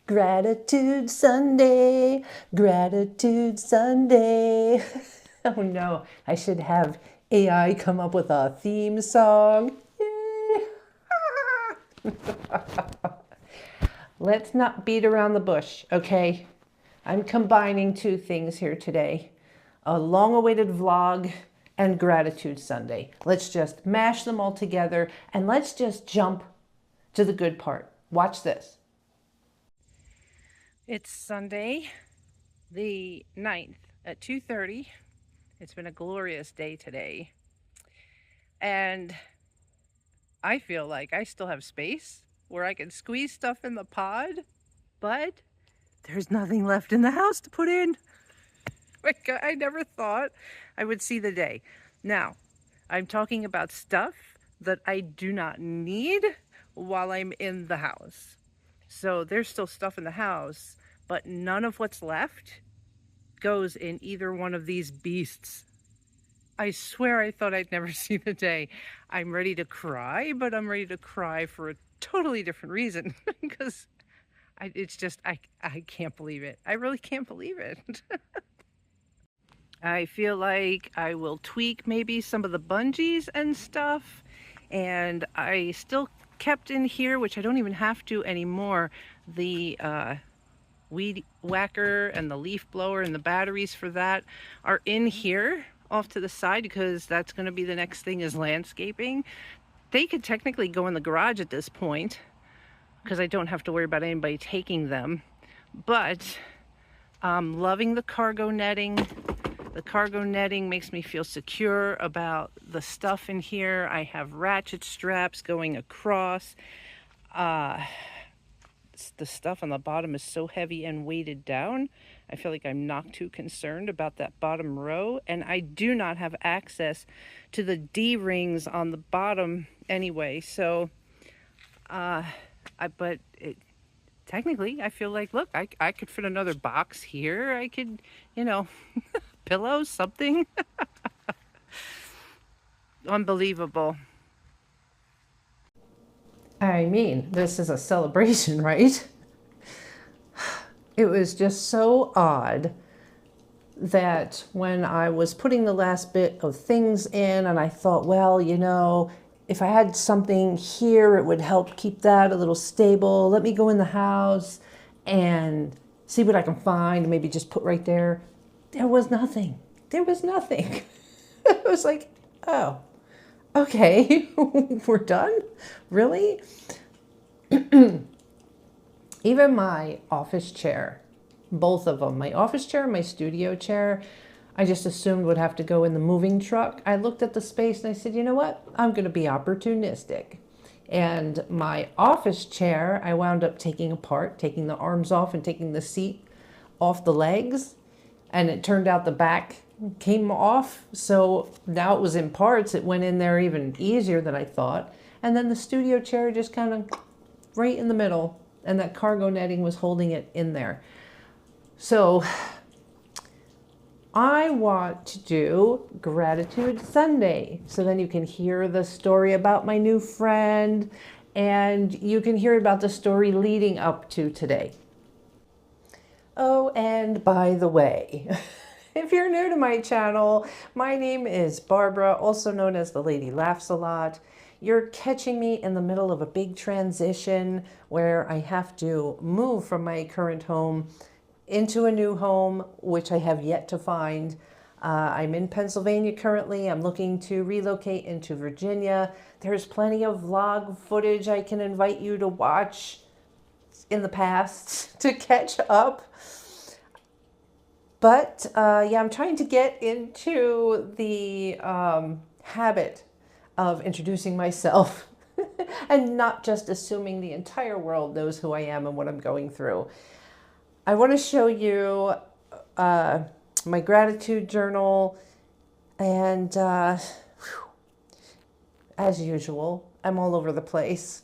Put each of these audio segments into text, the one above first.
Gratitude Sunday, Gratitude Sunday. Oh no, I should have AI come up with a theme song. Let's not beat around the bush, okay? I'm combining two things here today. A long-awaited vlog and Gratitude Sunday. Let's just mash them all together and let's just jump to the good part. Watch this. It's Sunday, the 9th at 2:30. It's been a glorious day today. And I feel like I still have space where I can squeeze stuff in the pod, but there's nothing left in the house to put in. Like, I never thought I would see the day. Now, I'm talking about stuff that I do not need while I'm in the house. So there's still stuff in the house, but none of what's left goes in either one of these beasts. I swear I thought I'd never see the day. I'm ready to cry, but I'm ready to cry for a totally different reason because it's just, I can't believe it. I really can't believe it. I feel like I will tweak maybe some of the bungees and stuff, and I still kept in here, which I don't even have to anymore, the weed whacker and the leaf blower and the batteries for that are in here off to the side because that's going to be the next thing is landscaping. They could technically go in the garage at this point because I don't have to worry about anybody taking them, but I'm loving the cargo netting. The cargo netting makes me feel secure about the stuff in here. I have ratchet straps going across. The stuff on the bottom is so heavy and weighted down. I feel like I'm not too concerned about that bottom row. And I do not have access to the D-rings on the bottom anyway. So, technically, I feel like, look, I could fit another box here. I could, you know, pillows, something. Unbelievable. I mean, this is a celebration, right? It was just so odd that when I was putting the last bit of things in and I thought, well, you know, if I had something here, it would help keep that a little stable. Let me go in the house and see what I can find, maybe just put right there. There was nothing. There was nothing. It was like, oh, okay, we're done? Really? Even my office chair, both of them, my office chair and my studio chair, I just assumed would have to go in the moving truck. I looked at the space and I said, you know what? I'm going to be opportunistic. And my office chair, I wound up taking apart, taking the arms off and taking the seat off the legs. And it turned out the back came off. So now it was in parts. It went in there even easier than I thought. And then the studio chair just kind of right in the middle. And that cargo netting was holding it in there. So I want to do Gratitude Sunday. So then you can hear the story about my new friend and you can hear about the story leading up to today. Oh, and by the way, if you're new to my channel, my name is Barbara, also known as the Lady Laughsalot. You're catching me in the middle of a big transition where I have to move from my current home into a new home, which I have yet to find. I'm in Pennsylvania currently. I'm looking to relocate into Virginia. There's plenty of vlog footage I can invite you to watch in the past to catch up. But yeah, I'm trying to get into the habit of introducing myself and not just assuming the entire world knows who I am and what I'm going through. I want to show you my gratitude journal, and as usual, I'm all over the place.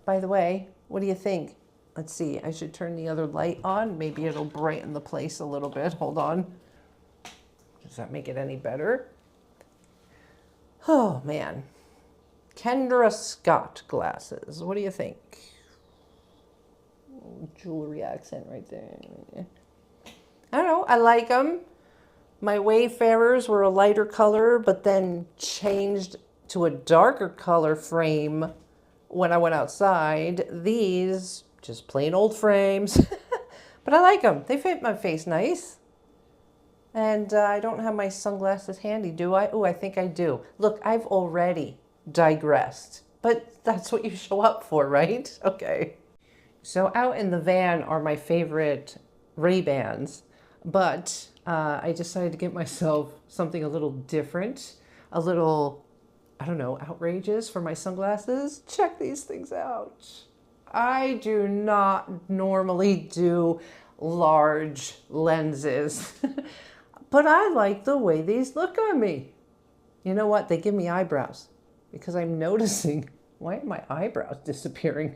By the way, what do you think? Let's see, I should turn the other light on. Maybe it'll brighten the place a little bit. Hold on. Does that make it any better? Oh, man. Kendra Scott glasses. What do you think? jewelry accent right there. I don't know. I like them. My Wayfarers were a lighter color, but then changed to a darker color frame when I went outside. These, just plain old frames. But I like them. They fit my face nice. And I don't have my sunglasses handy, do I? Oh, I think I do. Look, I've already digressed. But that's what you show up for, right? Okay. So out in the van are my favorite Ray-Bans. But I decided to get myself something a little different. A little, I don't know, outrageous for my sunglasses. Check these things out. I do not normally do large lenses. But I like the way these look on me. You know what? They give me eyebrows because I'm noticing, why are my eyebrows disappearing?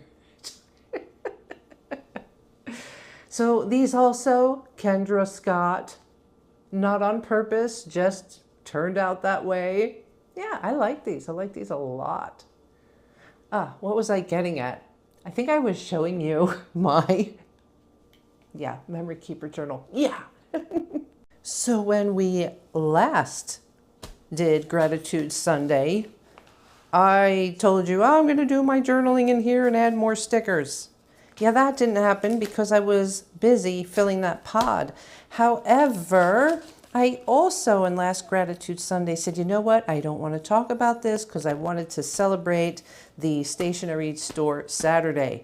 So these also, Kendra Scott, not on purpose, just turned out that way. Yeah, I like these. I like these a lot. What was I getting at? I think I was showing you my, memory keeper journal. Yeah. So when we last did Gratitude Sunday, I told you, oh, I'm going to do my journaling in here and add more stickers. Yeah, that didn't happen because I was busy filling that pod. However, I also in last Gratitude Sunday said, you know what? I don't want to talk about this because I wanted to celebrate the stationery store Saturday.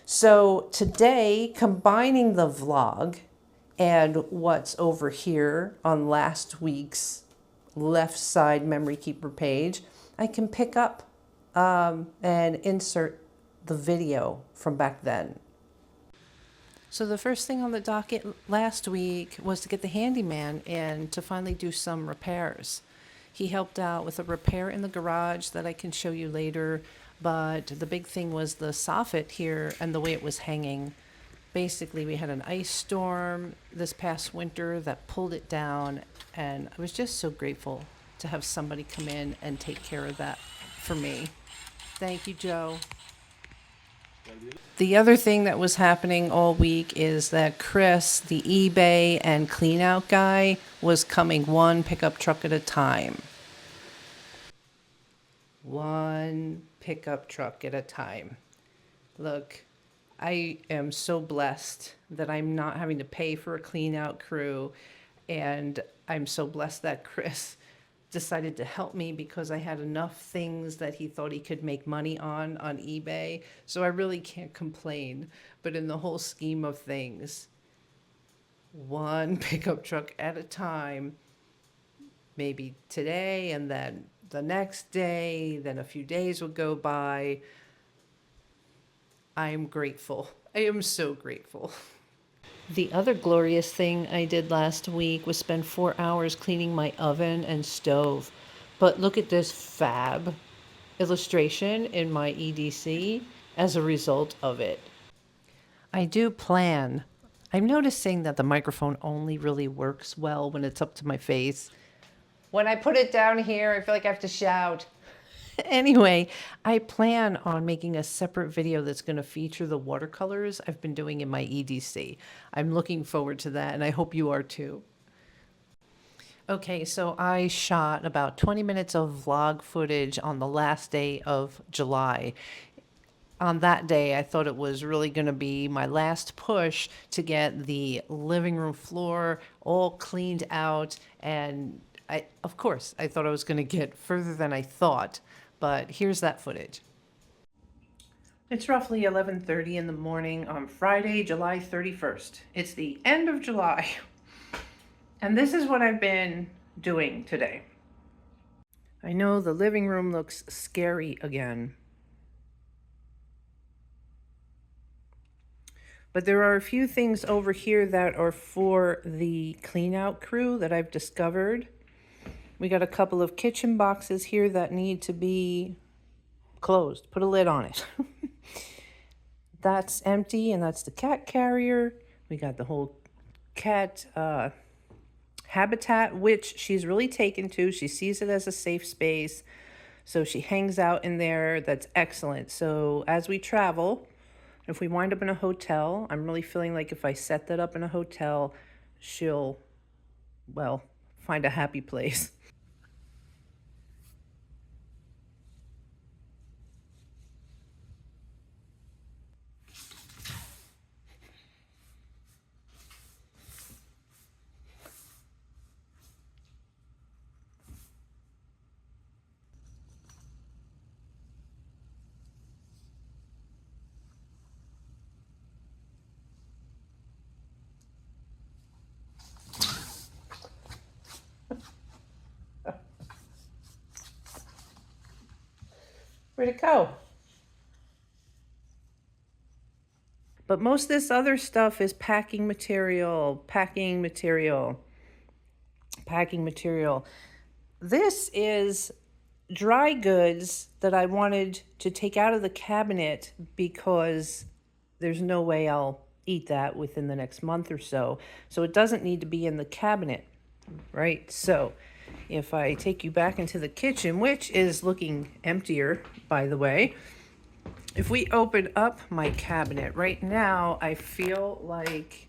So today, combining the vlog and what's over here on last week's left side memory keeper page, I can pick up and insert the video from back then. So the first thing on the docket last week was to get the handyman in to finally do some repairs. He helped out with a repair in the garage that I can show you later, but the big thing was the soffit here and the way it was hanging. Basically, we had an ice storm this past winter that pulled it down, and I was just so grateful to have somebody come in and take care of that for me. Thank you, Joe. The other thing that was happening all week is that Chris, the eBay and clean out guy, was coming one pickup truck at a time. One pickup truck at a time. Look, I am so blessed that I'm not having to pay for a clean out crew, and I'm so blessed that Chris decided to help me because I had enough things that he thought he could make money on eBay. So I really can't complain. But in the whole scheme of things, one pickup truck at a time, maybe today and then the next day, then a few days would go by. I am grateful. I am so grateful. The other glorious thing I did last week was spend 4 hours cleaning my oven and stove. But look at this fab illustration in my EDC as a result of it. I do plan. I'm noticing that the microphone only really works well when it's up to my face. When I put it down here, I feel like I have to shout. Anyway, I plan on making a separate video that's going to feature the watercolors I've been doing in my EDC. I'm looking forward to that, and I hope you are too. Okay, so I shot about 20 minutes of vlog footage on the last day of July. On that day, I thought it was really going to be my last push to get the living room floor all cleaned out, and of course, I thought I was going to get further than I thought. But here's that footage. It's roughly 11:30 in the morning on Friday, July 31st. It's the end of July. And this is what I've been doing today. I know the living room looks scary again. But there are a few things over here that are for the clean out crew that I've discovered. We got a couple of kitchen boxes here that need to be closed. Put a lid on it. That's empty, and that's the cat carrier. We got the whole cat habitat, which she's really taken to. She sees it as a safe space, so she hangs out in there. That's excellent. So as we travel, If we wind up in a hotel, I'm really feeling like if I set that up in a hotel, she'll, well, find a happy place. Where'd it go? But most of this other stuff is packing material, packing material, packing material. This is dry goods that I wanted to take out of the cabinet because there's no way I'll eat that within the next month or so. So it doesn't need to be in the cabinet, right? So if I take you back into the kitchen, which is looking emptier, by the way, if we open up my cabinet right now, I feel like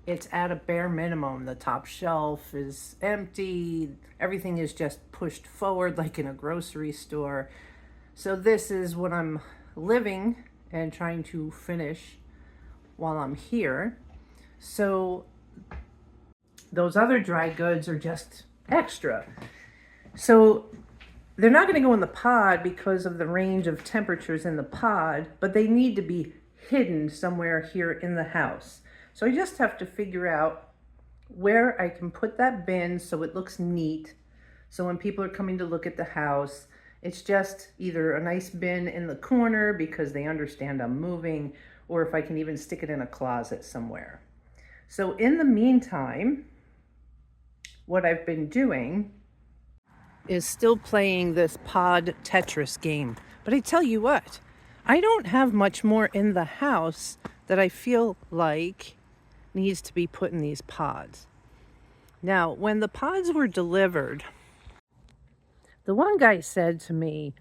it's at a bare minimum. The top shelf is empty. Everything is just pushed forward like in a grocery store. So this is what I'm living and trying to finish while I'm here. So those other dry goods are just extra. So they're not going to go in the pod because of the range of temperatures in the pod, but they need to be hidden somewhere here in the house. So I just have to figure out where I can put that bin so it looks neat. So when people are coming to look at the house, it's just either a nice bin in the corner because they understand I'm moving, or if I can even stick it in a closet somewhere. So in the meantime, what I've been doing is still playing this pod Tetris game. But I tell you what, I don't have much more in the house that I feel like needs to be put in these pods. Now, when the pods were delivered, the one guy said to me,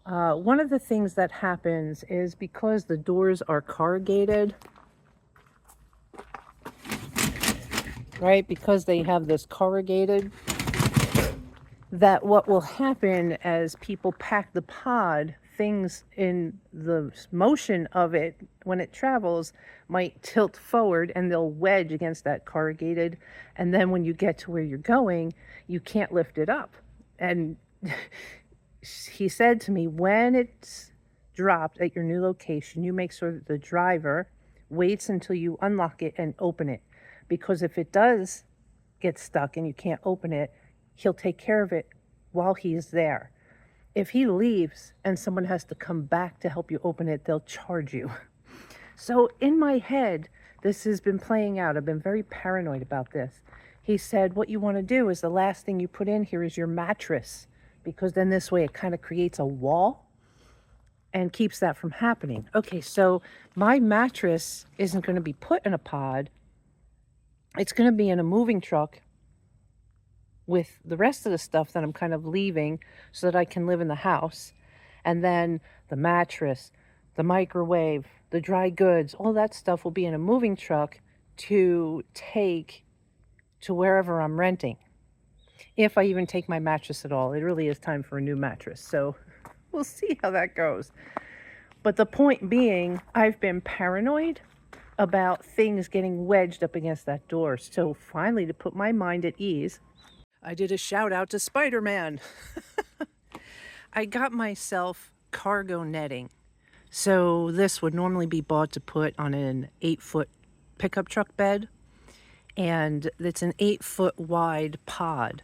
one of the things that happens is because the doors are corrugated, right? Because they have this corrugated, that what will happen as people pack the pod, things in the motion of it when it travels might tilt forward and they'll wedge against that corrugated. And then when you get to where you're going, you can't lift it up. And he said to me, when it's dropped at your new location, you make sure that the driver waits until you unlock it and open it. Because if it does get stuck and you can't open it, he'll take care of it while he's there. If he leaves and someone has to come back to help you open it, they'll charge you. So in my head, this has been playing out. I've been very paranoid about this. He said, what you want to do is the last thing you put in here is your mattress, because then this way it kind of creates a wall and keeps that from happening. Okay, so my mattress isn't going to be put in a pod. It's going to be in a moving truck with the rest of the stuff that I'm kind of leaving so that I can live in the house. And then the mattress, the microwave, the dry goods, all that stuff will be in a moving truck to take to wherever I'm renting. If I even take my mattress at all. It really is time for a new mattress. So we'll see how that goes. But the point being, I've been paranoid about things getting wedged up against that door. So finally, to put my mind at ease, I did a shout out to Spider-Man. I got myself cargo netting. So this would normally be bought to put on an 8-foot pickup truck bed. And it's an 8-foot wide pod.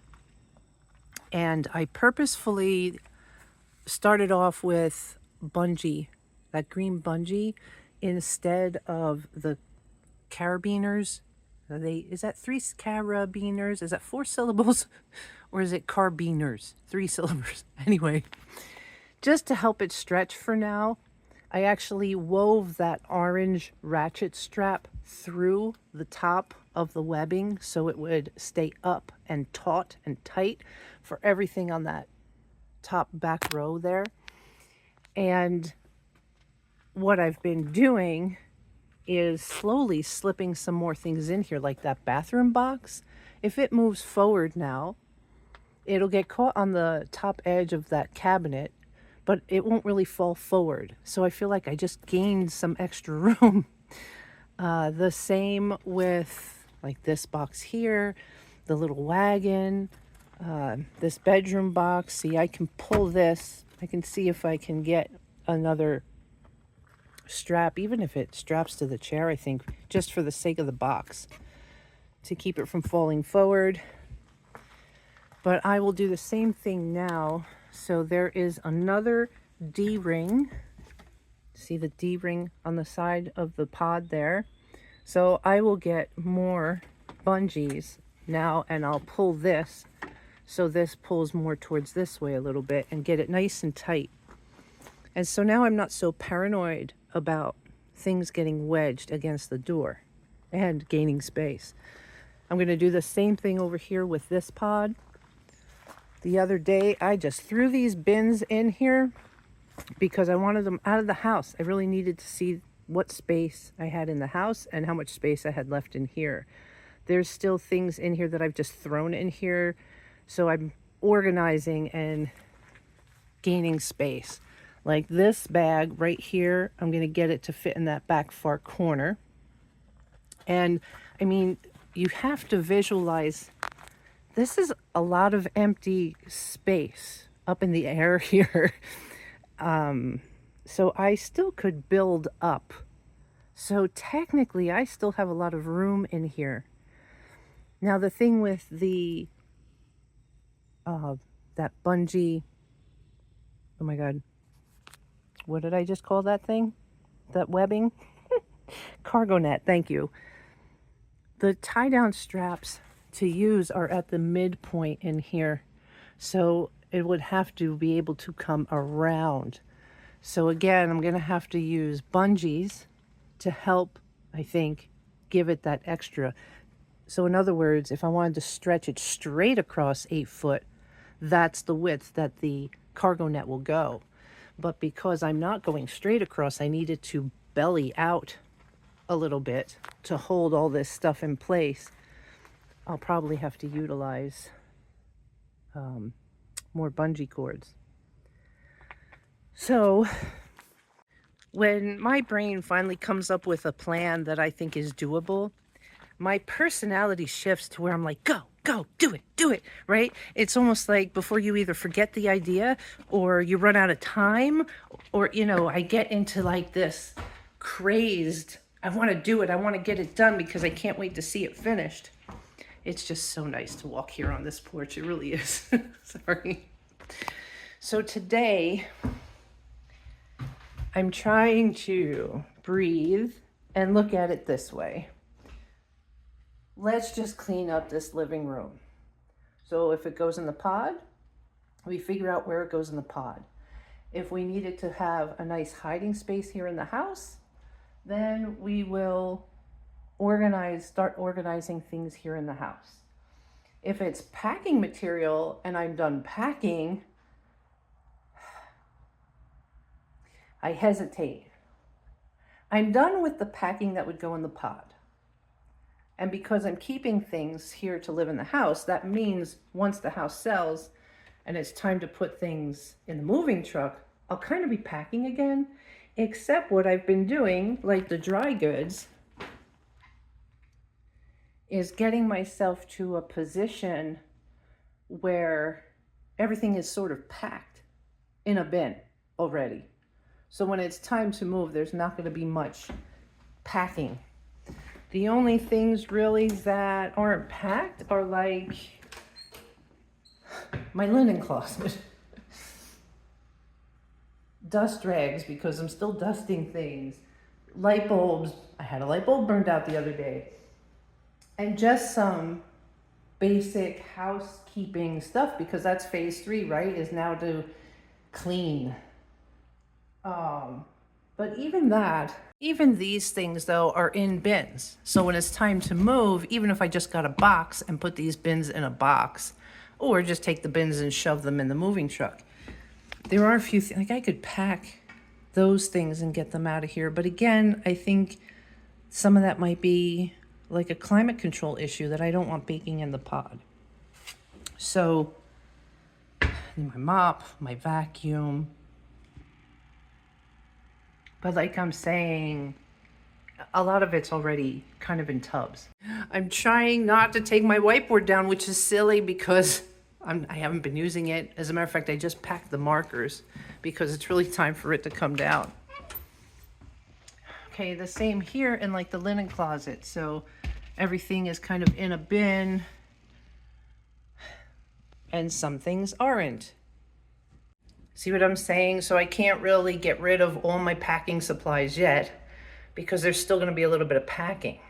And I purposefully started off with bungee, that green bungee, instead of the carabiners. Is that 3 carabiners? Is that 4 syllables? Or is it carbiners? 3 syllables. Anyway, just to help it stretch for now, I actually wove that orange ratchet strap through the top of the webbing so it would stay up and taut and tight for everything on that top back row there. And what I've been doing is slowly slipping some more things in here, like that bathroom box. If it moves forward now, it'll get caught on the top edge of that cabinet, but it won't really fall forward. So I feel like I just gained some extra room. The same with like this box here, the little wagon, this bedroom box. See, I can pull this. I can see if I can get another strap, even if it straps to the chair, I think, just for the sake of the box, to keep it from falling forward. But I will do the same thing now. So there is another D-ring. See the D-ring on the side of the pod there? So I will get more bungees now, and I'll pull this so this pulls more towards this way a little bit and get it nice and tight. And so now I'm not so paranoid about things getting wedged against the door and gaining space. I'm going to do the same thing over here with this pod. The other day, I just threw these bins in here because I wanted them out of the house. I really needed to see what space I had in the house and how much space I had left in here. There's still things in here that I've just thrown in here. So I'm organizing and gaining space. Like this bag right here, I'm going to get it to fit in that back far corner. And I mean, you have to visualize, this is a lot of empty space up in the air here. So I still could build up. So technically, I still have a lot of room in here. Now, the thing with the, that bungee, oh my God, what did I just call that thing? That webbing? Cargo net, thank you. The tie-down straps to use are at the midpoint in here. So it would have to be able to come around. So again, I'm going to have to use bungees to help, I think, give it that extra. So in other words, if I wanted to stretch it straight across 8 foot, that's the width that the cargo net will go. But because I'm not going straight across, I needed to belly out a little bit to hold all this stuff in place. I'll probably have to utilize more bungee cords. So when my brain finally comes up with a plan that I think is doable, my personality shifts to where I'm like, go, do it, right? It's almost like before you either forget the idea or you run out of time, or, you know, I get into like this crazed, I want to do it, I want to get it done because I can't wait to see it finished. It's just so nice to walk here on this porch. It really is. Sorry. So today, I'm trying to breathe and look at it this way. Let's just clean up this living room. So if it goes in the pod, we figure out where it goes in the pod. If we needed to have a nice hiding space here in the house, then we will start organizing things here in the house. If it's packing material and I'm done packing, I hesitate. I'm done with the packing that would go in the pod. And because I'm keeping things here to live in the house, that means once the house sells and it's time to put things in the moving truck, I'll kind of be packing again, except what I've been doing, like the dry goods, is getting myself to a position where everything is sort of packed in a bin already. So when it's time to move, there's not going to be much packing. The only things really that aren't packed are like my linen closet. Dust rags, because I'm still dusting things. Light bulbs. I had a light bulb burned out the other day. And just some basic housekeeping stuff, because that's phase 3, right? Is now to clean. But even these things though are in bins. So when it's time to move, even if I just got a box and put these bins in a box, or just take the bins and shove them in the moving truck, there are a few things, like I could pack those things and get them out of here. But again, I think some of that might be like a climate control issue that I don't want baking in the pod. So my mop, my vacuum. But like I'm saying, a lot of it's already kind of in tubs. I'm trying not to take my whiteboard down, which is silly because I haven't been using it. As a matter of fact, I just packed the markers because it's really time for it to come down. Okay, the same here in like the linen closet. So everything is kind of in a bin and some things aren't. See what I'm saying? So I can't really get rid of all my packing supplies yet because there's still going to be a little bit of packing.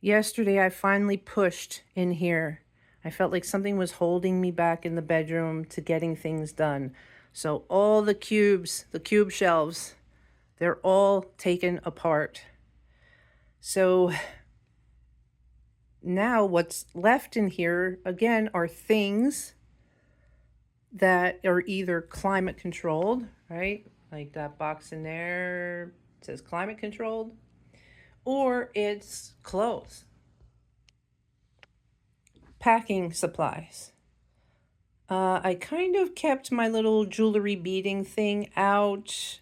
Yesterday, I finally pushed in here. I felt like something was holding me back in the bedroom to getting things done. So all the cubes, the cube shelves, they're all taken apart. So now what's left in here, again, are things that are either climate controlled, right? Like that box in there says climate controlled, or it's clothes. Packing supplies. I kind of kept my little jewelry beading thing out.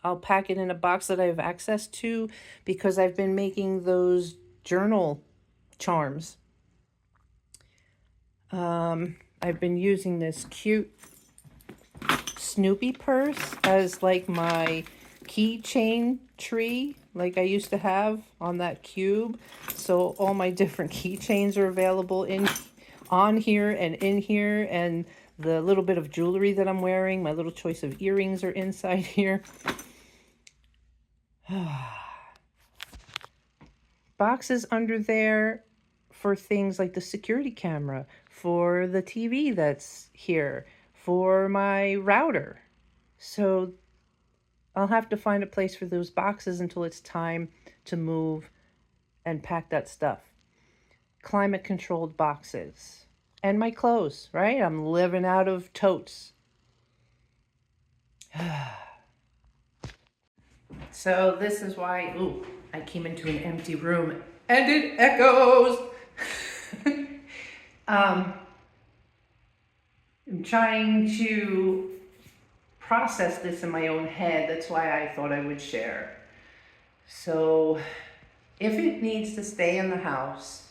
I'll pack it in a box that I have access to because I've been making those journal charms. I've been using this cute Snoopy purse as like my keychain tree like I used to have on that cube. So all my different keychains are available on here and in here, and the little bit of jewelry that I'm wearing, my little choice of earrings are inside here. Boxes under there for things like the security camera, for the TV that's here, for my router. So I'll have to find a place for those boxes until it's time to move and pack that stuff. Climate controlled boxes. And my clothes, right? I'm living out of totes. So this is why, I came into an empty room and it echoes. I'm trying to process this in my own head. That's why I thought I would share. So if it needs to stay in the house,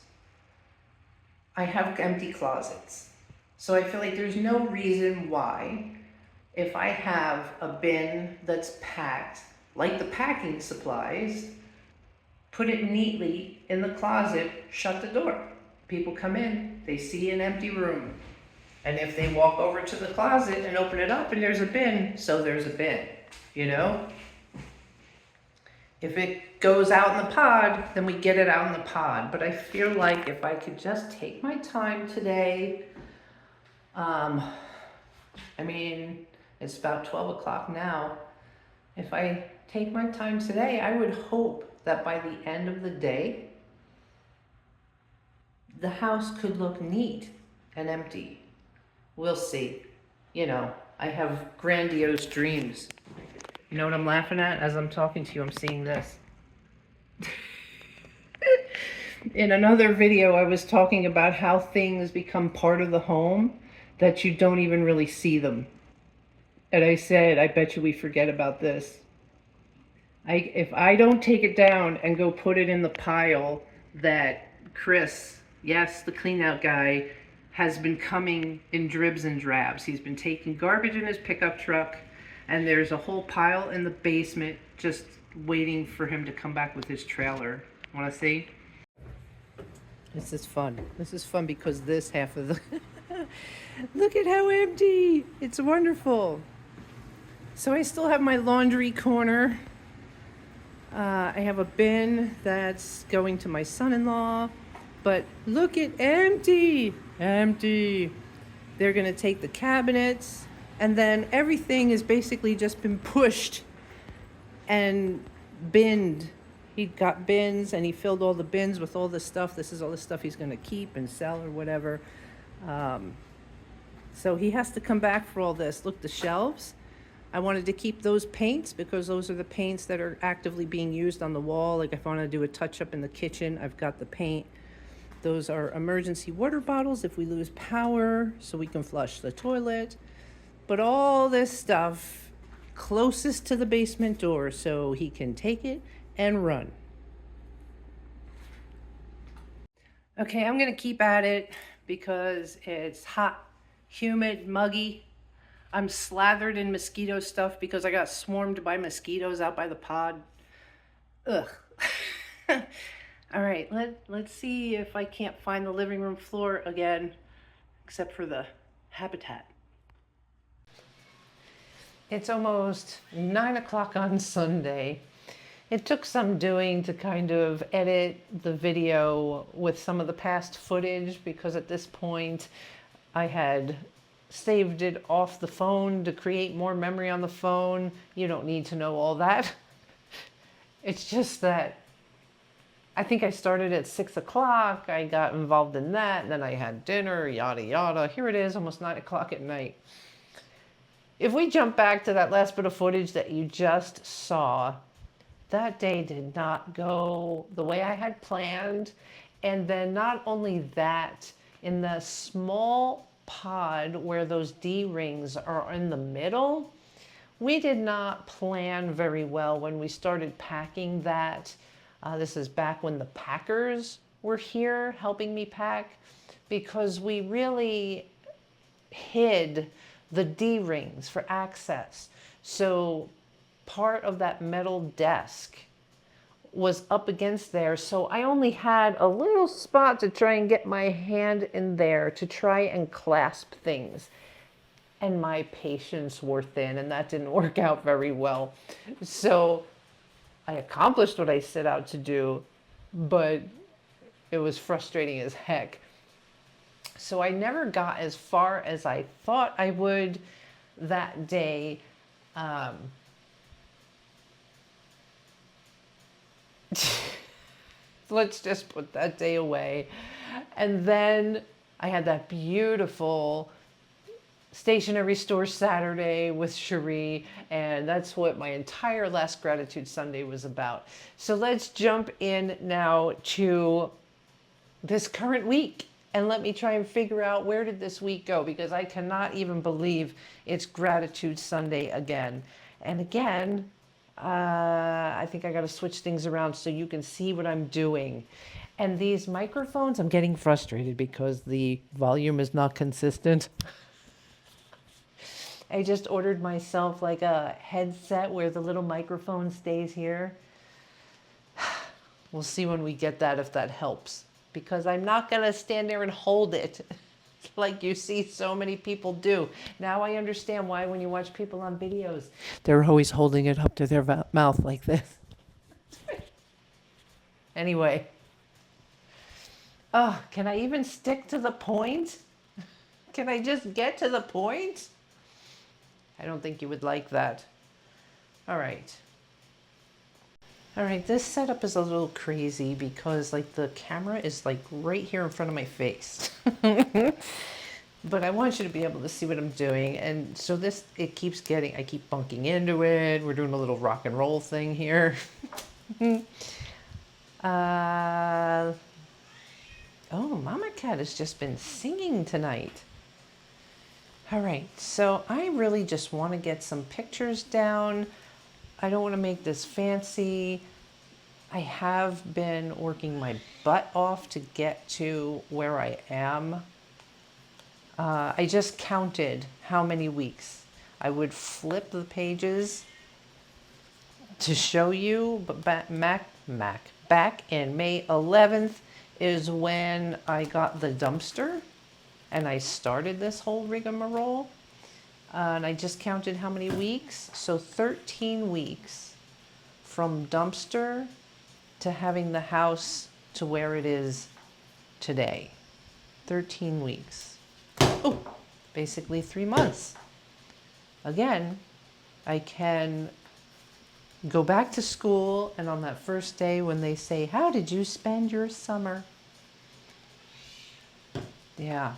I have empty closets. So I feel like there's no reason why, if I have a bin that's packed, like the packing supplies, put it neatly in the closet, shut the door. People come in, they see an empty room. And if they walk over to the closet and open it up and there's a bin, so there's a bin, you know? If it goes out in the pod, then we get it out in the pod. But I feel like if I could just take my time today, I mean, it's about 12 o'clock now. If I take my time today, I would hope that by the end of the day, the house could look neat and empty. We'll see. You know, I have grandiose dreams. You know what I'm laughing at? As I'm talking to you, I'm seeing this. In another video, I was talking about how things become part of the home that you don't even really see them. And I said, I bet you we forget about this. If I don't take it down and go put it in the pile that Chris, yes, the clean out guy, has been coming in dribs and drabs. He's been taking garbage in his pickup truck, and there's a whole pile in the basement just waiting for him to come back with his trailer. Want to see? This is fun. This is fun because this half of the... Look at how empty! It's wonderful. So I still have my laundry corner. I have a bin that's going to my son-in-law. But look at empty! Empty. They're going to take the cabinets, and then everything has basically just been pushed and binned. He got bins, and he filled all the bins with all the stuff. This is all the stuff he's going to keep and sell or whatever. So he has to come back for all this. Look, the shelves. I wanted to keep those paints because those are the paints that are actively being used on the wall. Like if I want to do a touch up in the kitchen, I've got the paint. Those are emergency water bottles if we lose power, so we can flush the toilet. But all this stuff closest to the basement door so he can take it and run. Okay, I'm gonna keep at it because it's hot, humid, muggy. I'm slathered in mosquito stuff because I got swarmed by mosquitoes out by the pod. Ugh. All right, let's see if I can't find the living room floor again, except for the habitat. It's almost 9 o'clock on Sunday. It took some doing to kind of edit the video with some of the past footage because at this point I had saved it off the phone to create more memory on the phone. You don't need to know all that. It's just that I think I started at 6 o'clock. I got involved in that, and then I had dinner, yada, yada. Here it is, almost 9 o'clock at night. If we jump back to that last bit of footage that you just saw, that day did not go the way I had planned. And then not only that, in the small pod where those D-rings are in the middle, we did not plan very well when we started packing that. This is back when the packers were here helping me pack, because we really hid the D-rings for access. So part of that metal desk was up against there, so I only had a little spot to try and get my hand in there to try and clasp things. And my patience wore thin, and that didn't work out very well. So I accomplished what I set out to do, but it was frustrating as heck. So I never got as far as I thought I would that day. Let's just put that day away. And then I had that beautiful stationery store Saturday with Cherie, and that's what my entire last Gratitude Sunday was about. So let's jump in now to this current week, and let me try and figure out where did this week go, because I cannot even believe it's Gratitude Sunday again. And again, I think I got to switch things around so you can see what I'm doing. And these microphones, I'm getting frustrated because the volume is not consistent. I just ordered myself like a headset where the little microphone stays here. We'll see when we get that if that helps, because I'm not going to stand there and hold it like you see so many people do. Now I understand why when you watch people on videos, they're always holding it up to their mouth like this. Anyway. Oh, can I even stick to the point? Can I just get to the point? I don't think you would like that. All right. All right, this setup is a little crazy because like the camera is like right here in front of my face. But I want you to be able to see what I'm doing. And so this, it keeps getting, I keep bunking into it. We're doing a little rock and roll thing here. Oh, Mama Cat has just been singing tonight. All right, so I really just want to get some pictures down. I don't want to make this fancy. I have been working my butt off to get to where I am. I just counted how many weeks. I would flip the pages to show you, but back in May 11th is when I got the dumpster and I started this whole rigmarole. And I just counted how many weeks. So 13 weeks from dumpster to having the house to where it is today. 13 weeks. Oh, basically 3 months. Again, I can go back to school, and on that first day when they say, "How did you spend your summer?" Yeah.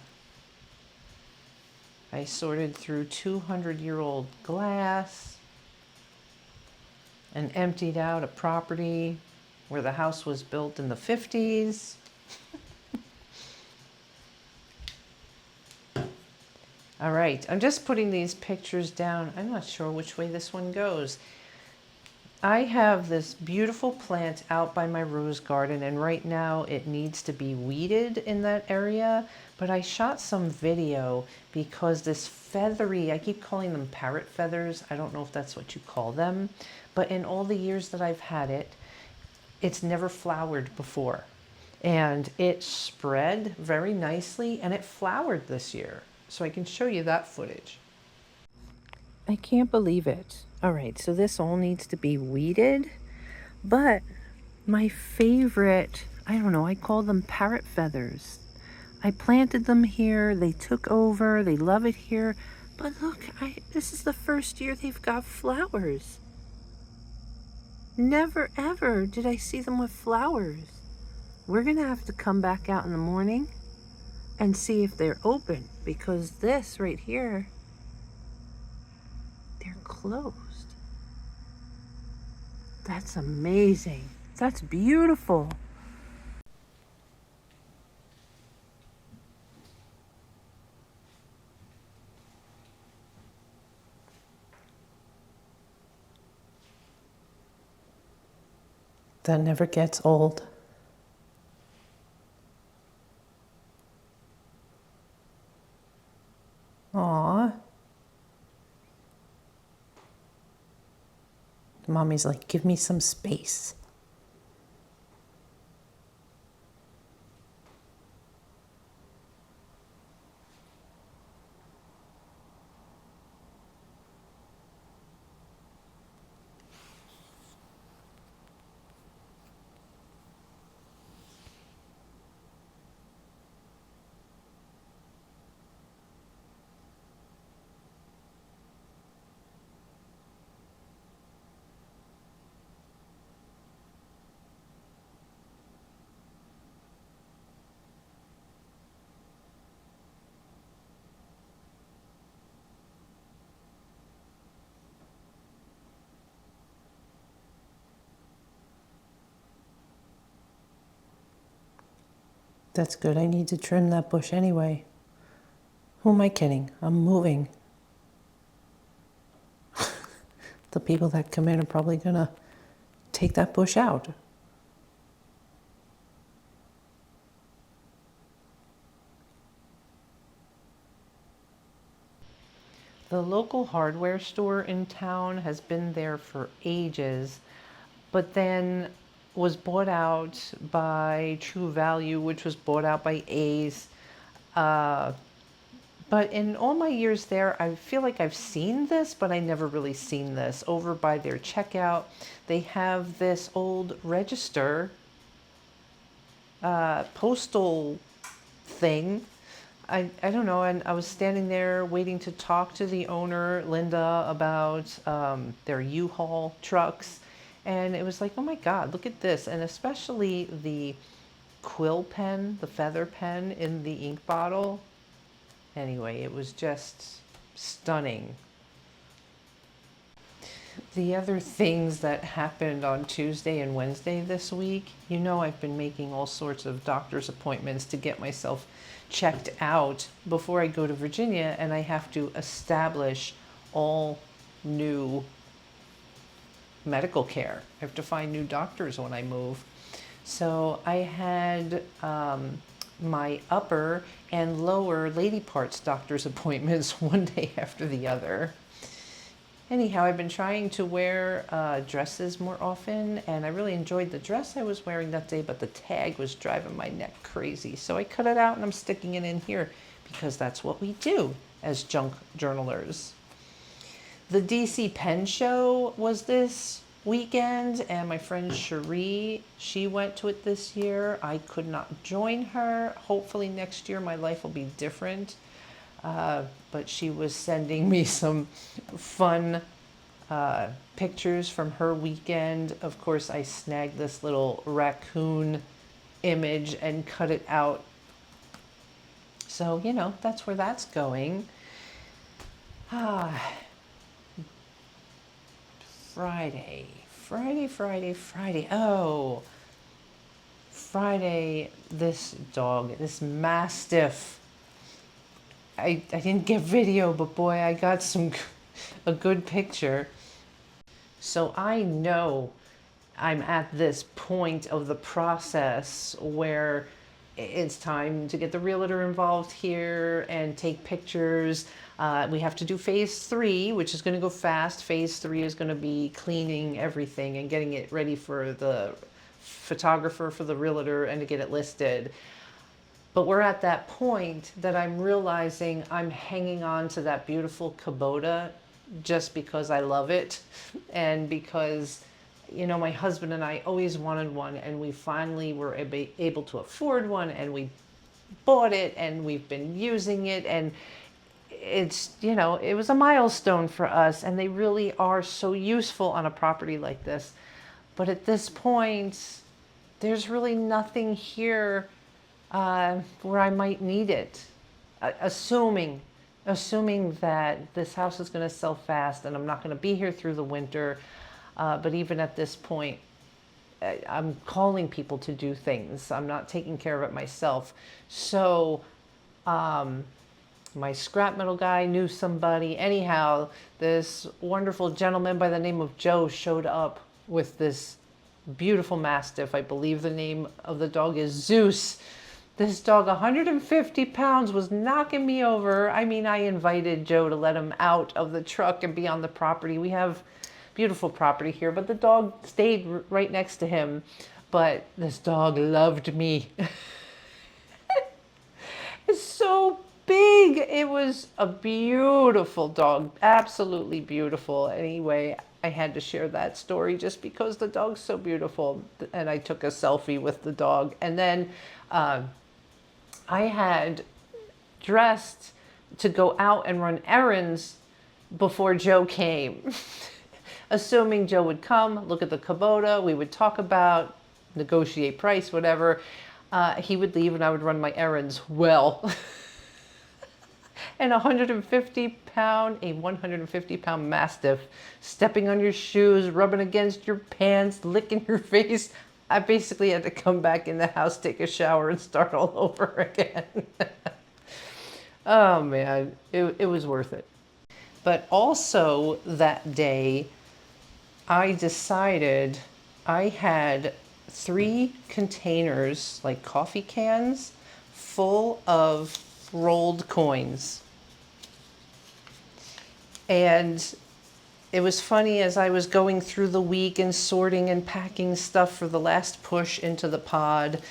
I sorted through 200-year-old glass and emptied out a property where the house was built in the 50s. All right, I'm just putting these pictures down. I'm not sure which way this one goes. I have this beautiful plant out by my rose garden, and right now it needs to be weeded in that area. But I shot some video because this feathery, I keep calling them parrot feathers. I don't know if that's what you call them. But in all the years that I've had it, it's never flowered before. And it spread very nicely, and it flowered this year. So I can show you that footage. I can't believe it. All right, so this all needs to be weeded, but my favorite, I don't know, I call them parrot feathers. I planted them here, they took over, they love it here, but look, this is the first year they've got flowers. Never ever did I see them with flowers. We're gonna have to come back out in the morning and see if they're open, because this right here, they're closed. That's amazing. That's beautiful. That never gets old. Aw. Mommy's like, give me some space. That's good. I need to trim that bush anyway. Who am I kidding? I'm moving. The people that come in are probably gonna take that bush out. The local hardware store in town has been there for ages, but then was bought out by True Value, which was bought out by Ace. But in all my years there, I feel like I've seen this, but I never really seen this. Over by their checkout, they have this old register, postal thing. I don't know, and I was standing there waiting to talk to the owner, Linda, about their U-Haul trucks. And it was like, oh my God, look at this. And especially the quill pen, the feather pen in the ink bottle. Anyway, it was just stunning. The other things that happened on Tuesday and Wednesday this week, you know, I've been making all sorts of doctor's appointments to get myself checked out before I go to Virginia, and I have to establish all new medical care. I have to find new doctors when I move. So I had my upper and lower lady parts doctor's appointments one day after the other. Anyhow, I've been trying to wear dresses more often, and I really enjoyed the dress I was wearing that day, but the tag was driving my neck crazy. So I cut it out and I'm sticking it in here because that's what we do as junk journalers. The DC Pen Show was this weekend, and my friend Cherie, she went to it this year. I could not join her. Hopefully next year my life will be different. But she was sending me some fun pictures from her weekend. Of course, I snagged this little raccoon image and cut it out. So, you know, that's where that's going. Ah, Friday. Oh, Friday, this dog, this Mastiff. I didn't get video, but boy, I got a good picture. So I know I'm at this point of the process where it's time to get the realtor involved here and take pictures. We have to do phase 3, which is going to go fast. Phase 3 is going to be cleaning everything and getting it ready for the photographer, for the realtor, and to get it listed. But we're at that point that I'm realizing I'm hanging on to that beautiful Kubota just because I love it, and because, you know, my husband and I always wanted one, and we finally were able to afford one, and we bought it, and we've been using it, and it's, you know, it was a milestone for us, and they really are so useful on a property like this. But at this point, there's really nothing here where I might need it, assuming that this house is going to sell fast and I'm not going to be here through the winter. But even at this point, I'm calling people to do things. I'm not taking care of it myself. So my scrap metal guy knew somebody. Anyhow, this wonderful gentleman by the name of Joe showed up with this beautiful Mastiff. I believe the name of the dog is Zeus. This dog, 150 pounds, was knocking me over. I mean, I invited Joe to let him out of the truck and be on the property. We have beautiful property here, but the dog stayed right next to him. But this dog loved me. It's so big. It was a beautiful dog, absolutely beautiful. Anyway, I had to share that story just because the dog's so beautiful. And I took a selfie with the dog. And then I had dressed to go out and run errands before Joe came. Assuming Joe would come, look at the Kubota, we would talk about, negotiate price, whatever. He would leave and I would run my errands. Well, and a 150-pound Mastiff stepping on your shoes, rubbing against your pants, licking your face. I basically had to come back in the house, take a shower, and start all over again. Oh man, it was worth it. But also that day, I decided I had 3 containers, like coffee cans, full of rolled coins. And it was funny, as I was going through the week and sorting and packing stuff for the last push into the pod,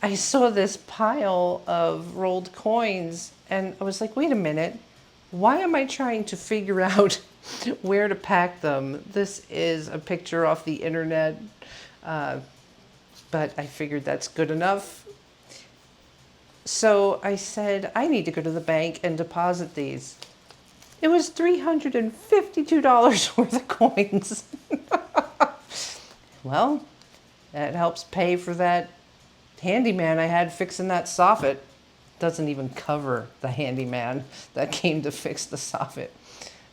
I saw this pile of rolled coins and I was like, wait a minute, why am I trying to figure out where to pack them? This is a picture off the internet, but I figured that's good enough. So I said, I need to go to the bank and deposit these. It was $352 worth of coins. Well, that helps pay for that handyman I had fixing that soffit. Doesn't even cover the handyman that came to fix the soffit.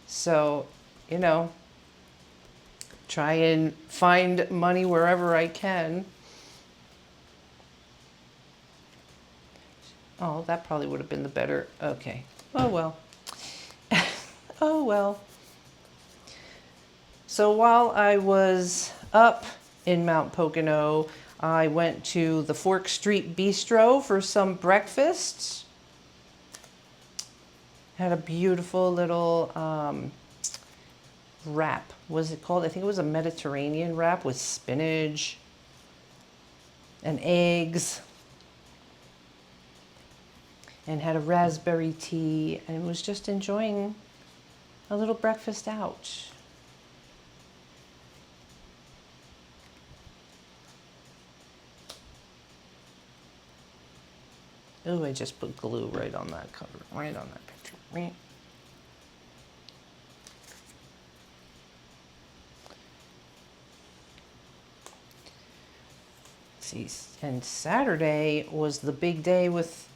So, you know, try and find money wherever I can. Oh, that probably would have been the better. Okay. Oh, well. Oh, well. So while I was up in Mount Pocono, I went to the Fork Street Bistro for some breakfast. Had a beautiful little wrap. What was it called? I think it was a Mediterranean wrap with spinach and eggs. And had a raspberry tea and was just enjoying a little breakfast out. Oh, I just put glue right on that cover, right on that picture. Right. See, and Saturday was the big day with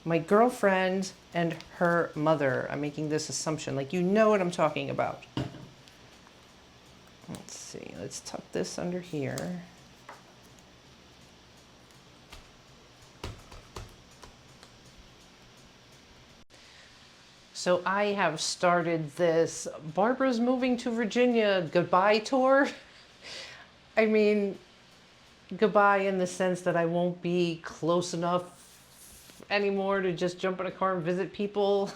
my girlfriend and her mother. I'm making this assumption, like you know what I'm talking about. Let's see, let's tuck this under here. So I have started this Barbara's moving to Virginia goodbye tour. I mean, goodbye in the sense that I won't be close enough anymore to just jump in a car and visit people.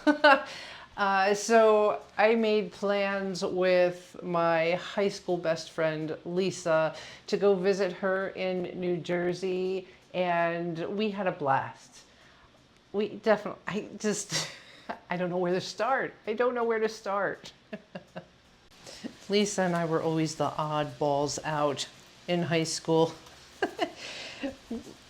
So I made plans with my high school best friend, Lisa, to go visit her in New Jersey, and we had a blast. We definitely, I don't know where to start. I don't know where to start. Lisa and I were always the oddballs out in high school.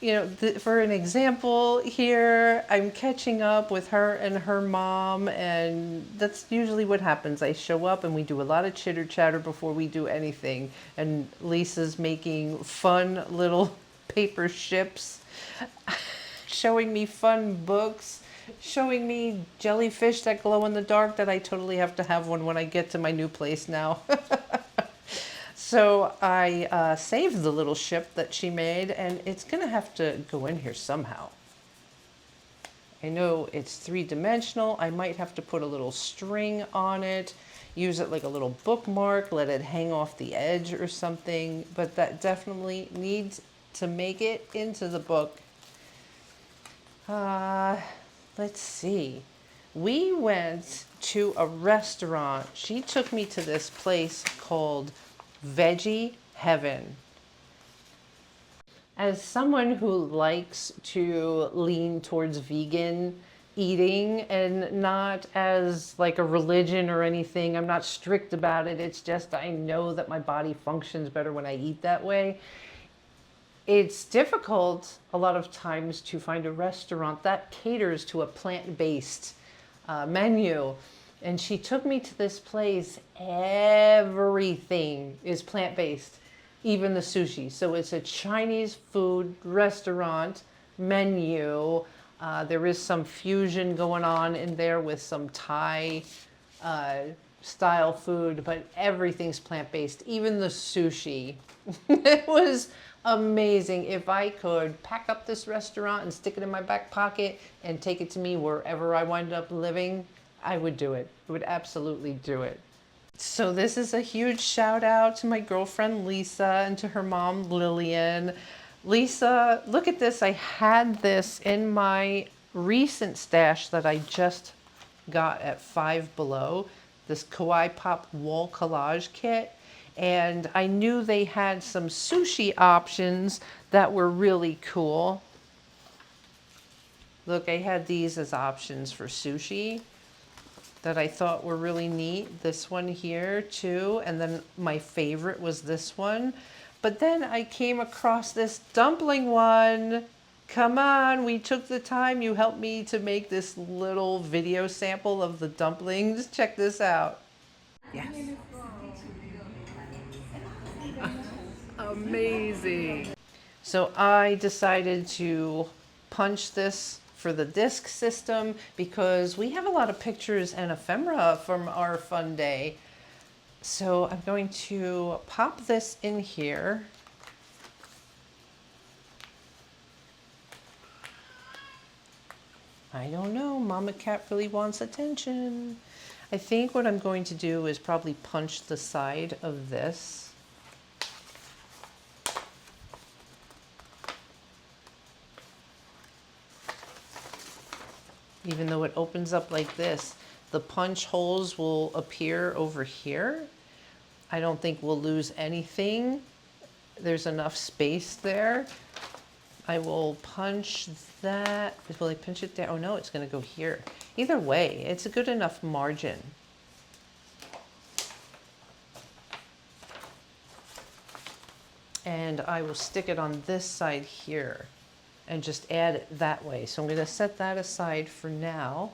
You know, for an example here, I'm catching up with her and her mom, and that's usually what happens. I show up and we do a lot of chitter chatter before we do anything. And Lisa's making fun little paper ships, showing me fun books, showing me jellyfish that glow in the dark that I totally have to have one when I get to my new place now. So I saved the little ship that she made, and it's going to have to go in here somehow. I know it's three-dimensional. I might have to put a little string on it, use it like a little bookmark, let it hang off the edge or something, but that definitely needs to make it into the book. Let's see. We went to a restaurant. She took me to this place called Veggie Heaven. As someone who likes to lean towards vegan eating, and not as like a religion or anything, I'm not strict about it. It's just I know that my body functions better when I eat that way. It's difficult a lot of times to find a restaurant that caters to a plant-based menu. And she took me to this place. Everything is plant-based, even the sushi. So it's a Chinese food restaurant menu. There is some fusion going on in there with some Thai style food, but everything's plant-based, even the sushi. It was amazing. If I could pack up this restaurant and stick it in my back pocket and take it to me wherever I wind up living, I would do it. I would absolutely do it. So this is a huge shout out to my girlfriend Lisa and to her mom Lillian. Lisa, look at this. I had this in my recent stash that I just got at Five Below, this Kawaii Pop wall collage kit. And I knew they had some sushi options that were really cool. Look, I had these as options for sushi that I thought were really neat. This one here too, and then my favorite was this one. But then I came across this dumpling one. Come on, we took the time. You helped me to make this little video sample of the dumplings. Check this out. Yes. Amazing. So I decided to punch this for the disc system because we have a lot of pictures and ephemera from our fun day. So I'm going to pop this in here. I don't know, Mama Cat really wants attention. I think what I'm going to do is probably punch the side of this. Even though it opens up like this, the punch holes will appear over here. I don't think we'll lose anything. There's enough space there. I will punch that. Will I pinch it there? Oh no, it's gonna go here. Either way, it's a good enough margin. And I will stick it on this side here and just add it that way. So I'm going to set that aside for now.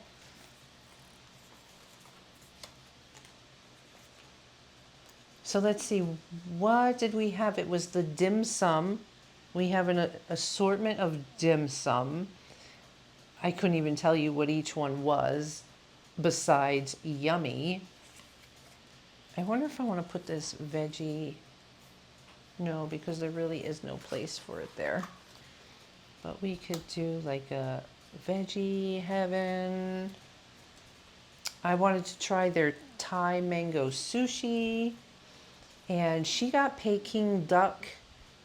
So let's see, what did we have? It was the dim sum. We have an assortment of dim sum. I couldn't even tell you what each one was besides yummy. I wonder if I want to put this veggie. No, because there really is no place for it there. But we could do like a veggie heaven. I wanted to try their Thai mango sushi. And she got Peking duck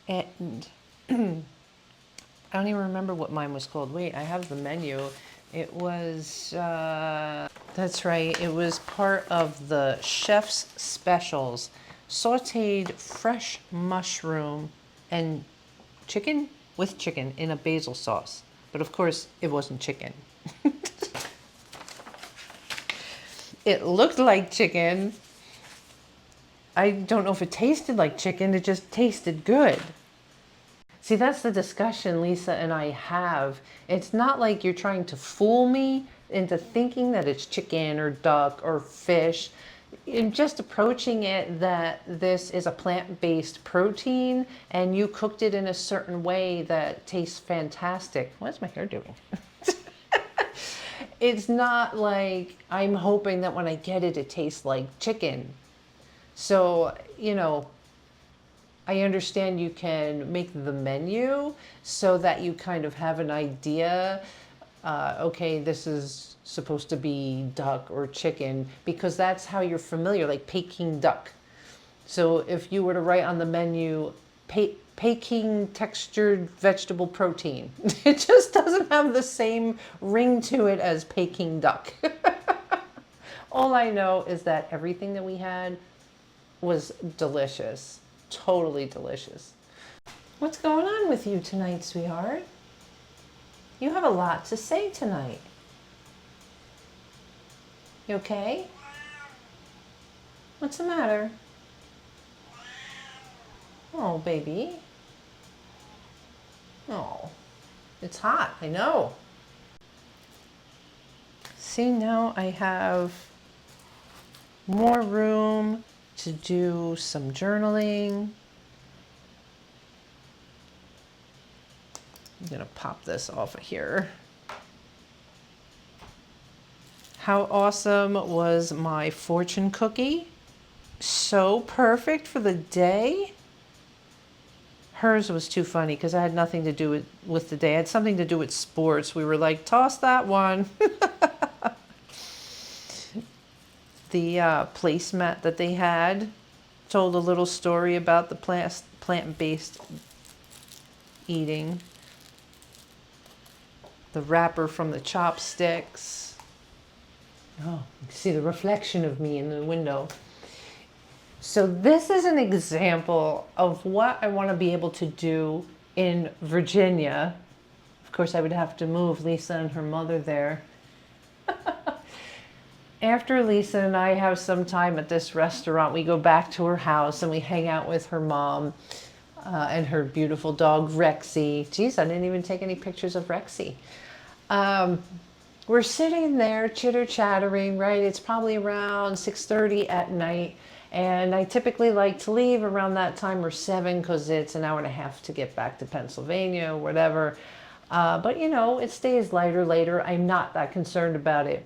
and I don't even remember what mine was called. Wait, I have the menu. It was, that's right, it was part of the chef's specials. Sauteed fresh mushroom and chicken with chicken in a basil sauce. But of course, it wasn't chicken. It looked like chicken. I don't know if it tasted like chicken, it just tasted good. See, that's the discussion Lisa and I have. It's not like you're trying to fool me into thinking that it's chicken or duck or fish. I'm just approaching it that this is a plant-based protein and you cooked it in a certain way that tastes fantastic. What's my hair doing? It's not like I'm hoping that when I get it, it tastes like chicken. So, you know, I understand you can make the menu so that you kind of have an idea, okay, this is supposed to be duck or chicken, because that's how you're familiar, like Peking duck. So if you were to write on the menu, Peking textured vegetable protein, it just doesn't have the same ring to it as Peking duck. All I know is that everything that we had was delicious. Totally delicious. What's going on with you tonight, sweetheart? You have a lot to say tonight. You okay? What's the matter? Oh, baby. Oh, it's hot, I know. See, now I have more room to do some journaling. I'm gonna pop this off of here. How awesome was my fortune cookie? So perfect for the day. Hers was too funny because I had nothing to do with the day. I had something to do with sports. We were like, toss that one. The placemat that they had told a little story about the plant-based eating. The wrapper from the chopsticks. Oh, you can see the reflection of me in the window. So this is an example of what I want to be able to do in Virginia. Of course, I would have to move Lisa and her mother there. After Lisa and I have some time at this restaurant, we go back to her house and we hang out with her mom and her beautiful dog, Rexy. Geez, I didn't even take any pictures of Rexy. We're sitting there chitter-chattering, right? It's probably around 6:30 at night. And I typically like to leave around that time or 7 because it's an hour and a half to get back to Pennsylvania or whatever. But you know, it stays lighter later. I'm not that concerned about it.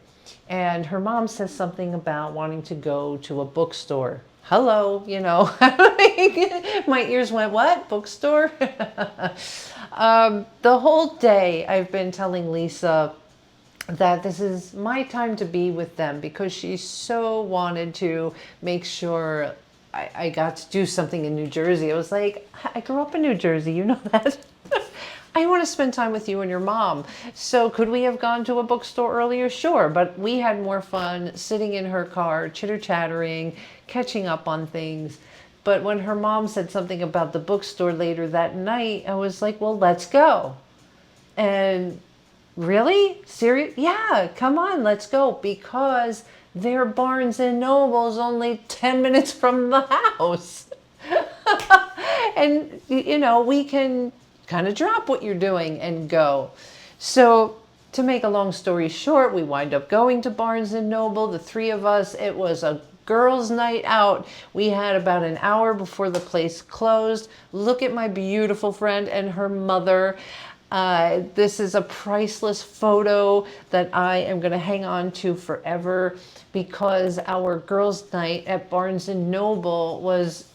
And her mom says something about wanting to go to a bookstore. Hello, you know, my ears went, what? Bookstore? The whole day I've been telling Lisa that this is my time to be with them because she so wanted to make sure I got to do something in New Jersey. I was like, I grew up in New Jersey, you know that? I want to spend time with you and your mom. So could we have gone to a bookstore earlier? Sure, but we had more fun sitting in her car, chitter-chattering, catching up on things. But when her mom said something about the bookstore later that night, I was like, well, let's go. And really? Serious? Yeah, come on, let's go. Because their Barnes and Noble's only 10 minutes from the house. And, you know, we can kind of drop what you're doing and go. So to make a long story short, we wind up going to Barnes and Noble, the three of us. It was a girls' night out. We had about an hour before the place closed. Look at my beautiful friend and her mother. This is a priceless photo that I am going to hang on to forever because our girls' night at Barnes and Noble was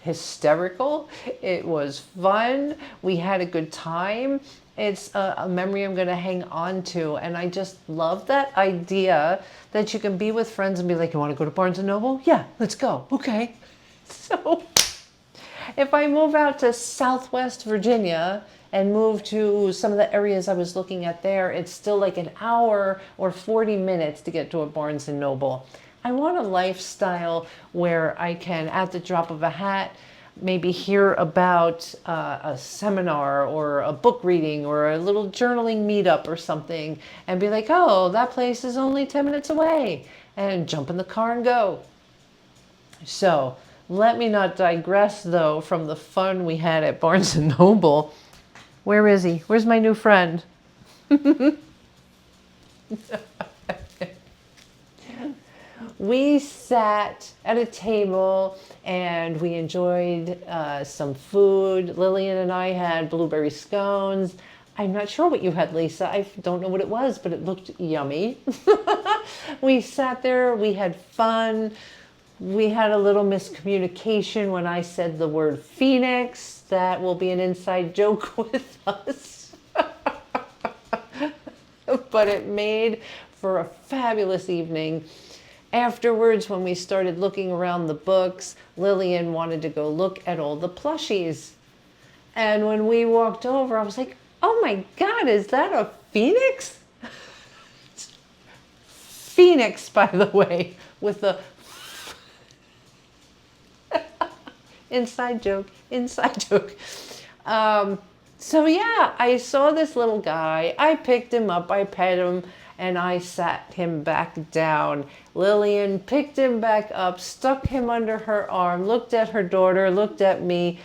hysterical. It was fun. We had a good time. It's a memory I'm going to hang on to. And I just love that idea that you can be with friends and be like, you want to go to Barnes and Noble? Yeah, let's go. Okay. So if I move out to Southwest Virginia and move to some of the areas I was looking at there, it's still like an hour or 40 minutes to get to a Barnes and Noble. I want a lifestyle where I can, at the drop of a hat, maybe hear about a seminar or a book reading or a little journaling meetup or something and be like, oh, that place is only 10 minutes away, and jump in the car and go. So let me not digress, though, from the fun we had at Barnes & Noble. Where is he? Where's my new friend? We sat at a table and we enjoyed some food. Lillian and I had blueberry scones. I'm not sure what you had, Lisa. I don't know what it was, but it looked yummy. We sat there, we had fun. We had a little miscommunication when I said the word Phoenix. That will be an inside joke with us. But it made for a fabulous evening. Afterwards, when we started looking around the books, Lillian wanted to go look at all the plushies. And when we walked over, I was like, oh my God, is that a phoenix? Phoenix, by the way, with the inside joke, inside joke. So yeah, I saw this little guy. I picked him up, I pet him, and I sat him back down. Lillian picked him back up, stuck him under her arm, looked at her daughter, looked at me,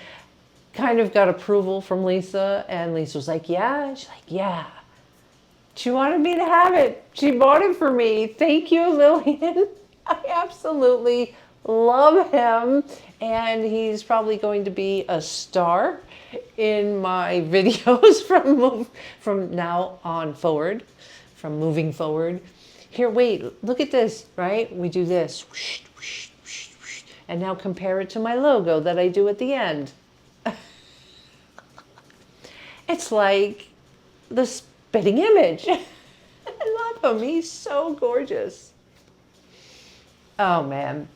kind of got approval from Lisa, and Lisa was like, yeah? She's like, yeah. She wanted me to have it. She bought it for me. Thank you, Lillian. I absolutely love him, and he's probably going to be a star in my videos from now on forward, from moving forward. Here, wait, look at this, right? We do this, whoosh, whoosh, whoosh, whoosh, and now compare it to my logo that I do at the end. It's like the spitting image. I love him. He's so gorgeous. Oh, man.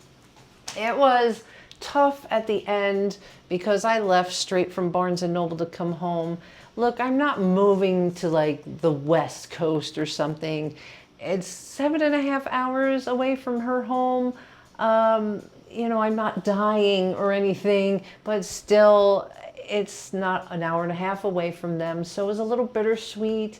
It was tough at the end because I left straight from Barnes and Noble to come home. Look, I'm not moving to like the West Coast or something. It's 7.5 hours away from her home. You know, I'm not dying or anything, but still, it's not an hour and a half away from them. So it was a little bittersweet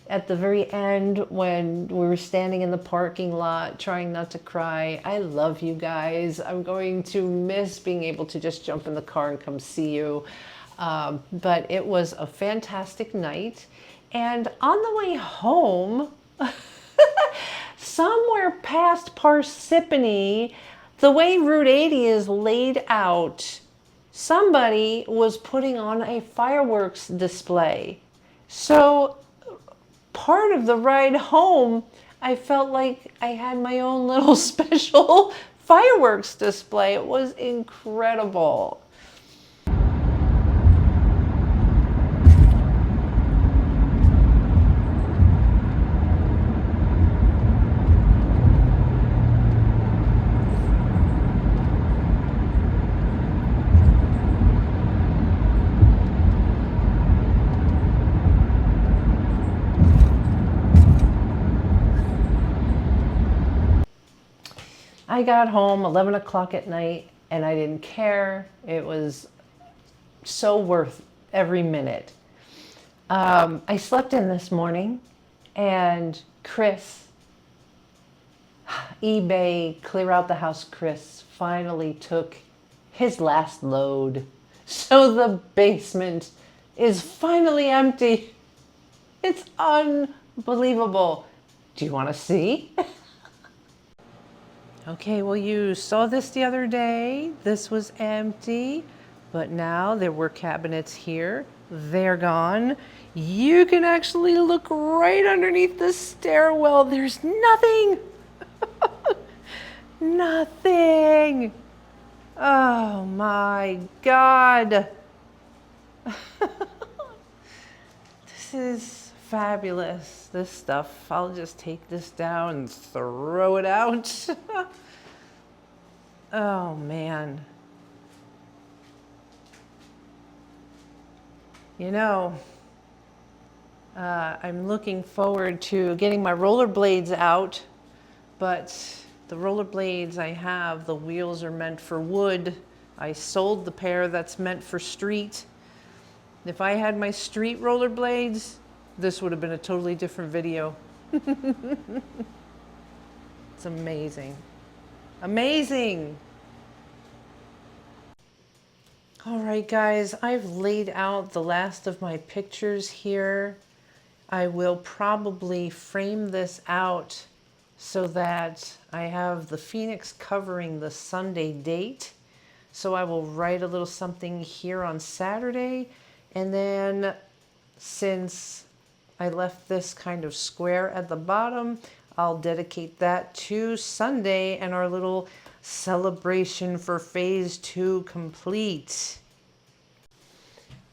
at the very end when we were standing in the parking lot trying not to cry. I love you guys. I'm going to miss being able to just jump in the car and come see you. But it was a fantastic night. And on the way home, somewhere past Parsippany, the way Route 80 is laid out, somebody was putting on a fireworks display. So part of the ride home, I felt like I had my own little special fireworks display. It was incredible. I got home 11 o'clock at night and I didn't care. It was so worth every minute. I slept in this morning and Chris, eBay Clear Out the House Chris, finally took his last load. So the basement is finally empty. It's unbelievable. Do you want to see? Okay, well, you saw this the other day. This was empty, but now there were cabinets here. they're gone. You can actually look right underneath the stairwell. There's nothing. Nothing. Oh my God. This is fabulous. This stuff. I'll just take this down and throw it out. Oh man. You know, I'm looking forward to getting my rollerblades out, but the rollerblades I have, the wheels are meant for wood. I sold the pair that's meant for street. If I had my street rollerblades, this would have been a totally different video. It's amazing. Amazing. All right, guys, I've laid out the last of my pictures here. I will probably frame this out so that I have the Phoenix covering the Sunday date. So I will write a little something here on Saturday. And then since I left this kind of square at the bottom, I'll dedicate that to Sunday and our little celebration for phase 2 complete.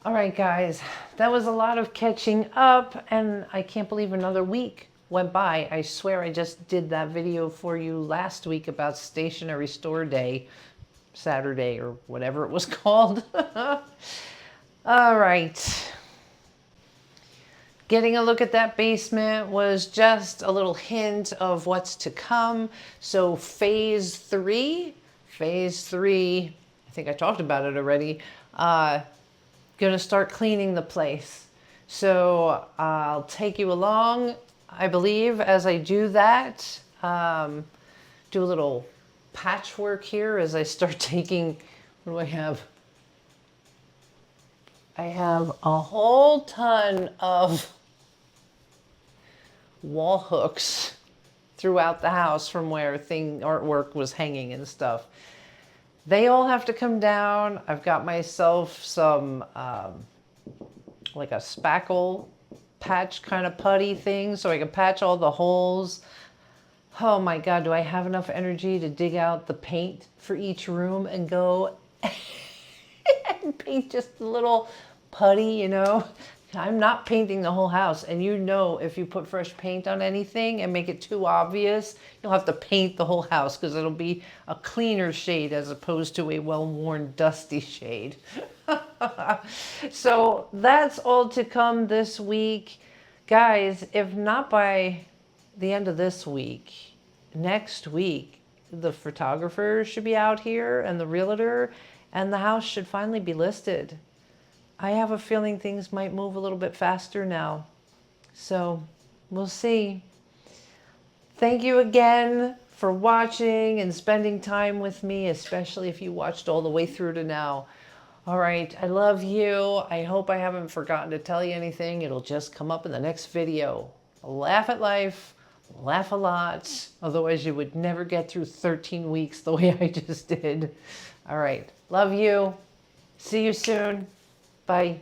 All right, guys, that was a lot of catching up, and I can't believe another week went by. I swear I just did that video for you last week about Stationery Store Day, Saturday, or whatever it was called. All right. Getting a look at that basement was just a little hint of what's to come. So phase 3, I think I talked about it already, gonna start cleaning the place. So I'll take you along, I believe, as I do that. Do a little patchwork here as I start taking, what do I have? I have a whole ton of wall hooks throughout the house from where artwork was hanging and stuff. They all have to come down. I've got myself some like a spackle patch kind of putty thing so I can patch all the holes. Oh my God, do I have enough energy to dig out the paint for each room and go and paint just a little putty, you know? I'm not painting the whole house, and you know if you put fresh paint on anything and make it too obvious, you'll have to paint the whole house because it'll be a cleaner shade as opposed to a well-worn dusty shade. So that's all to come this week. Guys, if not by the end of this week, next week, the photographer should be out here and the realtor, and the house should finally be listed. I have a feeling things might move a little bit faster now. So we'll see. Thank you again for watching and spending time with me, especially if you watched all the way through to now. All right, I love you. I hope I haven't forgotten to tell you anything. It'll just come up in the next video. Laugh at life, laugh a lot. Otherwise you would never get through 13 weeks the way I just did. All right, love you. See you soon. Bye.